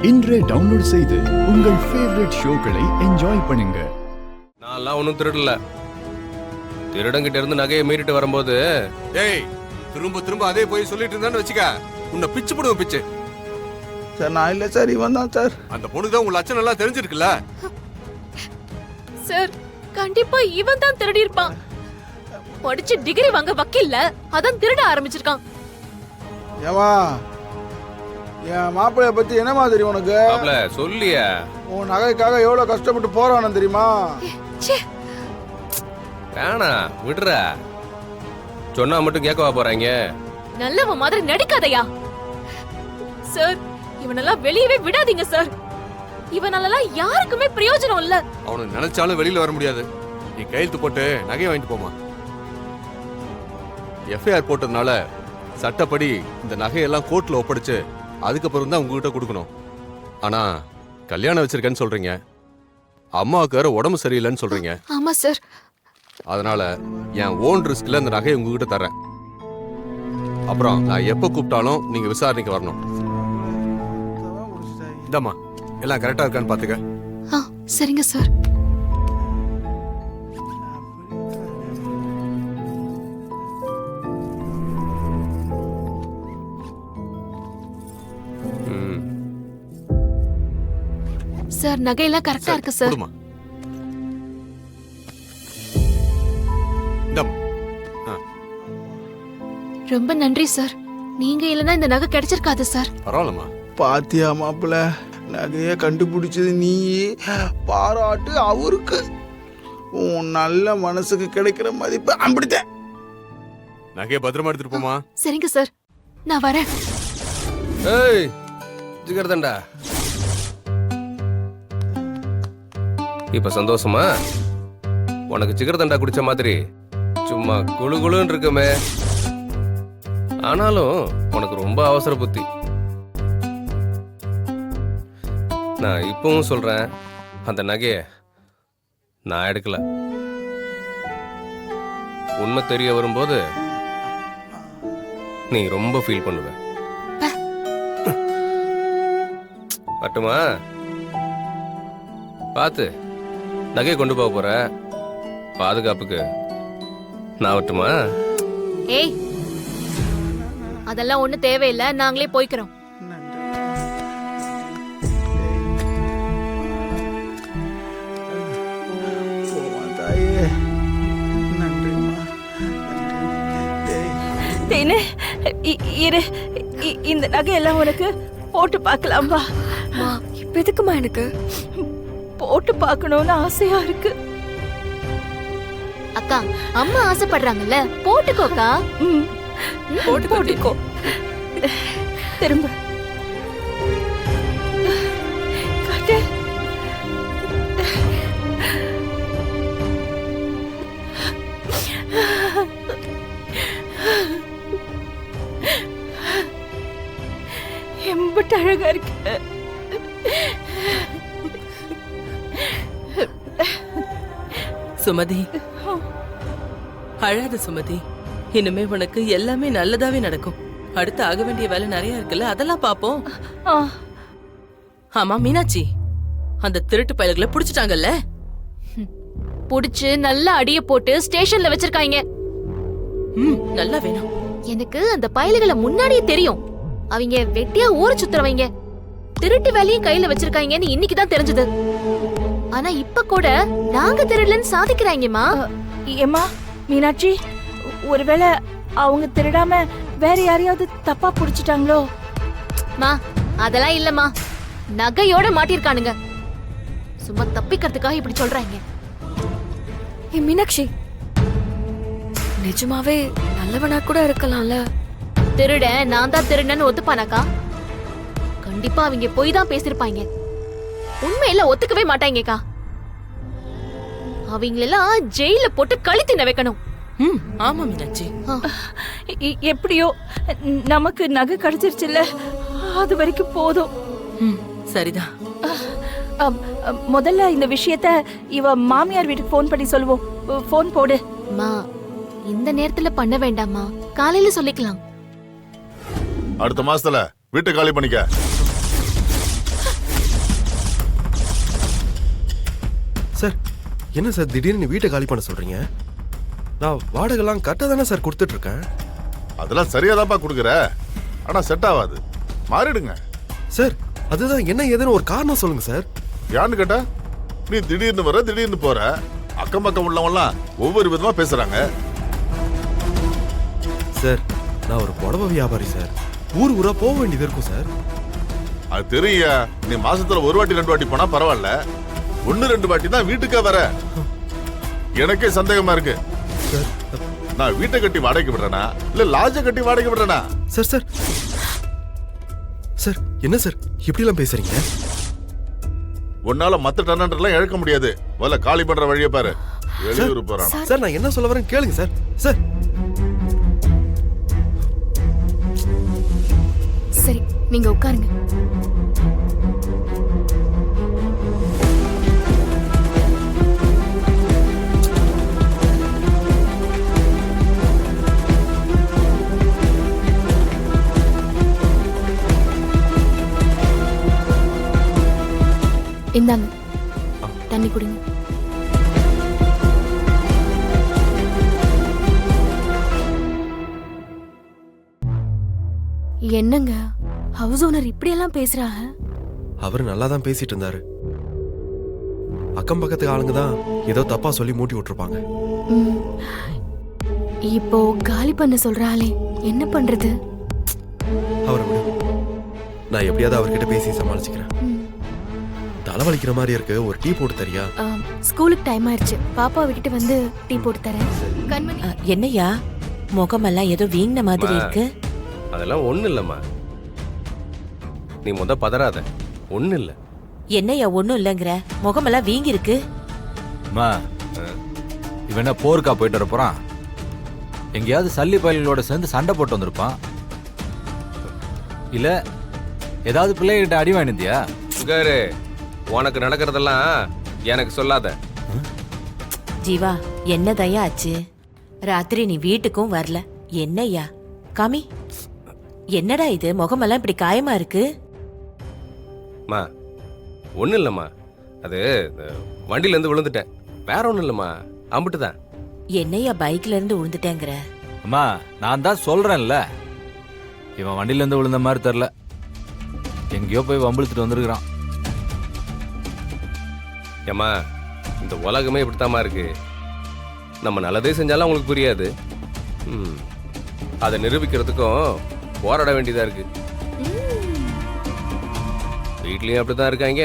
இன்றே டவுன்லோட் செய்து உங்கள் ஃபேவரட் ஷோக்களை என்ஜாய் பண்ணுங்க. நான்லாம் ஒன்றும் திருடல. திருடங்கிட்ட இருந்து நகையை மீறிட்டு வரும்போது டேய் திரும்ப திரும்ப அதே போய் சொல்லிட்டு இருந்தான்னு வச்சுக்க, உன்னை பிச்சு போடுவேன் பிச்சு. சார் நான் இல்லை சார், இவன் தான் சார். அந்த பொண்ணுக்கு தான் உங்க லட்சணம் எல்லாம் தெரிஞ்சிருக்குல்ல சார். கண்டிப்பா இவன் தான் திருடி இருப்பான். படிச்சு டிகிரி வாங்க வக்கீல்ல, அதான் திருட ஆரம்பிச்சிருக்கான். ஏமா என் மாப்பிள்ளைய பத்தி என்னமா தெரியும் உனக்கு? மாப்ள சொல்லியா? உன் நகைக்காக எவ்வளவு கஷ்டப்பட்டு போறானு தெரியுமா? ச்சே, வேணா விடுற. சொன்னா மட்டும் கேட்கவா போறாங்க? நல்லவ மாதிரி நடிக்காதயா சார். இவனெல்லாம் வெளியவே விடாதீங்க சார். இவனாலலாம் யாருக்குமே பிரயோஜனம் இல்ல. அவனை நினைச்சாலும் வெளியில வர முடியாது. நீ கையெழுத்து போட்டு நகையை வாங்கிட்டு போமா. எஃப்ஐஆர் போட்டதுனால சட்டப்படி இந்த நகையெல்லாம் கோர்ட்ல ஒப்படைச்சு அதுக்கப்புறம் தான் உங்ககிட்ட கொடுக்கணும். ஆனா கல்யாணம் வச்சிருக்கேன்னு சொல்றீங்க, அம்மாவுக்கு வேற உடம்பு சரியில்லைன்னு சொல்றீங்க. ஆமா சார். அதனால என் ஓன் ரிஸ்க்ல இந்த நகையை உங்ககிட்ட தரேன். அப்புறம் நான் எப்ப கூப்பிட்டாலும் நீங்க விசாரணைக்கு வரணும். இந்தம்மா எல்லாம் கரெக்டா இருக்கான்னு பாத்துக்க. சரிங்க சார். சார் நகையெல்லாம் கரெக்டா இருக்கு சார். கொடுமா. இந்தம்மா. ரொம்ப நன்றி சார். நீங்க இல்லனா இந்த நகை கிடைச்சிருக்காது சார். பரவாயில்லம்மா. பாத்தியா மாப்பிள்ள, நகைய கண்டுபிடிச்சது நீ, பாராட்டு அவருக்கு. உன் நல்ல மனசுக்கு கிடைக்கிற மதிப்பு அப்படித்தான். நகையை பத்திரமா எடுத்துட்டு போமா. சரிங்க சார், நான் வரேன். ஏய் ஜிகர்தண்டா, இப்ப சந்தோஷமா? உனக்கு ஜிகர்தண்டா குடிச்ச மாதிரி சும்மா குழு குழுன்னு இருக்குமே. ஆனாலும் உனக்கு ரொம்ப அவசர புத்தி. நான் இப்பவும் சொல்றேன், அந்த நகைய நான் எடுக்கல. உண்மை தெரிய வரும்போது நீ ரொம்ப ஃபீல் பண்ணுவ. மட்டுமா பார்த்து நகையை கொண்டு போக போற. பாதுகாப்புக்கு நான் வரட்டுமா? ஏய், அதெல்லாம் ஒண்ணு தேவையில்லை, நாங்களே போய்க்கிறோம். தேனே, இரு, இந்த நகையெல்லாம் உனக்கு போட்டு பார்க்கலாம்பா. இப்ப எதுக்குமா எனக்கு போட்டு பார்க்கணும்னு ஆசையா இருக்கு. அக்கா, அம்மா ஆசைப்படுறாங்கல்ல, போட்டுக்கோக்கா. போட்டுக்கோ. திரும்ப காட்டு. எம்பிட்டு அழகா இருக்கு. சுமதி, அழாத சுமதி. இனிமே உனக்கு எல்லாமே நல்லதாவே நடக்கும். அடுத்து ஆக வேண்டிய வேலை நிறைய இருக்குல்ல, அதெல்லாம் பாப்போம். ஆமா மீனாட்சி, அந்த திருட்டு பயல்களை புடிச்சிட்டாங்கல்ல? புடிச்சு நல்லா அடிய போட்டு ஸ்டேஷன்ல வச்சிருக்காங்க. நல்லா வேணும். எனக்கு அந்த பயலுகளை முன்னாடியே தெரியும். அவங்க வெட்டியா ஊரை சுத்துறவங்க. திருட்டு வேலையும் கையில வச்சிருக்காங்கன்னு இன்னைக்குதான் தெரிஞ்சது. ஆனா இப்ப கூட நாங்க திருடலன்னு சாதிக்கிறாங்கம்மா. ஏம்மா மீனாட்சி, ஒருவேளை அவங்க திருடாம வேற யாரையாவது தப்பா புடிச்சிட்டாங்களோ? மா அதெல்லாம் இல்லம்மா, நகையோட மாட்டிருக்கானுங்க. சும்மா தப்பிக்கிறதுக்காக இப்படி சொல்றாங்க. ஏ மீனாட்சி, நிஜமாவே நல்லவனா கூட இருக்கலாம்ல. திருட நான் தான் திருடன்னு ஒத்துப்பானாக்கா? கண்டிப்பா அவங்க போய் தான் பேசிருப்பாங்க. உண்மையில ஒத்துக்கவே மாட்டாங்கக்கா. அவங்களெல்லாம் ஜெயில போட்டு கழுத்தின வைக்கணும். ஆமா மீனாட்சி. எப்படியோ நமக்கு நகை கிடைச்சிருச்சுல்ல, அது வரைக்கும் போதும். சரிதான். முதல்ல இந்த விஷயத்த இவ மாமியார் வீட்டுக்கு போன் பண்ணி சொல்லுவோம். போன் போடு. மா, இந்த நேரத்துல பண்ண வேண்டாமா, காலையில சொல்லிக்கலாம். அடுத்த மாசத்துல வீட்டை காலி பண்ணிக்க. சார் என்ன சார் திடீர்னு வீட்டை காலி பண்ண சொல்றீங்க? நான் வாடகைலாம் கரெக்டாக தானே சார் கொடுத்துட்டு இருக்கேன். அதெல்லாம் சரியாதான்ப்பா கொடுக்குற, ஆனா செட் ஆகாது, மாறிடுங்க. சார் அதுதான் என்ன ஏதுன்னு ஒரு காரணம் சொல்லுங்க சார். யான்னு கேட்டா நீ திடீர்னு வர திடீர்னு போற, அக்கம் பக்கம் உள்ளவங்கலாம் ஒவ்வொரு விதமா பேசுறாங்க. சார் நான் ஒரு புடவை வியாபாரி சார், ஊர் ஊரா போக வேண்டியது இருக்கும் சார். அது தெரியா, நீ மாசத்துல ஒரு வாட்டி 2 வாட்டி போனா பரவாயில்ல, 1-2 வாட்டி தான் வீட்டுக்கே வர. எனக்கே சந்தேகமா இருக்கு. சார் நான் வீட்டை கட்டி வாடகைக்கு விடுறேனா இல்ல லாட்ஜை கட்டி வாடகைக்கு விடுறேனா? சார் சார் சார் என்ன சார் இப்படிலாம் பேசுறீங்க? உன்னால மத்த டெனன்ட் எல்லாம் இழக்க முடியாது. முதல்ல காலி பண்ற வழியை பாரு. வெளியூர் போறான். சார் நான் என்ன சொல்ல வரேன் கேளுங்க சார். சார் சரி நீங்க உட்காருங்க. இந்தாங்க தண்ணி குடிங்க. என்னங்க ஹவுஸ் ஓனர் இப்படியெல்லாம் பேசுறாங்க? அவர் நல்லா தான் பேசிட்டு இருந்தாரு. அக்கம் பக்கத்து ஆளுங்க தான் ஏதோ தப்பா சொல்லி மூட்டி விட்டுருப்பாங்க. ம். இப்போ காலி பண்ண சொல்றாளே என்ன பண்றது? அவரை விடு, நான் எப்படியாவது அவர்கிட்ட பேசி சமாளிச்சுக்கிறேன். ம். தலைவலிக்கிற மாதிரி இருக்கு, ஒரு டீ போட்டு தரியா? ஸ்கூலுக்கு டைம் ஆயிடுச்சு, பாப்பா விட்டுட்டு வந்து டீ போட்டு தரேன். கண்மணி என்னையா முகமெல்லாம் ஏதோ வீங்கின மாதிரி இருக்கு? அதெல்லாம் ஒண்ணு இல்லம்மா, நீ முத பதறாத, ஒண்ணு இல்ல. என்னையா ஒண்ணும் இல்லங்கிற, முகமெல்லாம் வீங்கி இருக்கு. அம்மா, இவன் என்ன போருக்கா போயிட்டு வர போறான்? எங்கேயாவது சல்லி பயல்களோட சேர்ந்து சண்டை போட்டு வந்திருப்பான். இல்ல ஏதாவது பிள்ளைகிட்ட அடி வாங்கிந்தியா? உட்காரு, உனக்கு நடக்கிறதெல்லாம் எனக்கு சொல்லாத. ஜீவா என்னதையா ஆச்சு? ராத்திரி நீ வீட்டுக்கும் வரல, என்னய்யா? காமி, என்னடா இது, முகமெல்லாம் இப்படி காயமா இருக்கு? மா ஒண்ணு இல்லம்மா, அது வண்டியில இருந்து விழுந்துட்டேன், வேற ஒண்ணும் இல்லம்மா, அம்பிட்டுதான். என்னையா பைக்ல இருந்து விழுந்துட்டேங்கிற? அம்மா நான் தான் சொல்றேன்ல, இவன் வண்டியில இருந்து விழுந்த மாதிரி தெரியல, எங்கேயோ போய் வம்பிழுத்துட்டு வந்திருக்கிறான். ஏம்மா இந்த உலகமே இப்படித்தாம்மா இருக்கு, நம்ம நல்லதே செஞ்சாலும் உங்களுக்கு புரியாது. அதை நிரூபிக்கிறதுக்கும் போராட வேண்டியதா இருக்கு. வீட்லயும் அப்படித்தான் இருக்காங்க,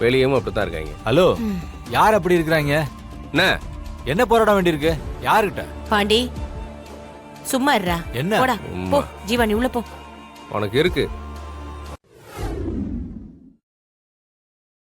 வெளியும் அப்படித்தான் இருக்காங்க. ஹலோ, யார் அப்படி இருக்கிறாங்க? என்ன என்ன போராட வேண்டியிருக்கு? யாருக்கிட்ட? பாண்டி சும்மா இருடா. என்ன? போடா போ, ஜீவா நீ உள்ள போ. உனக்கு இருக்கு,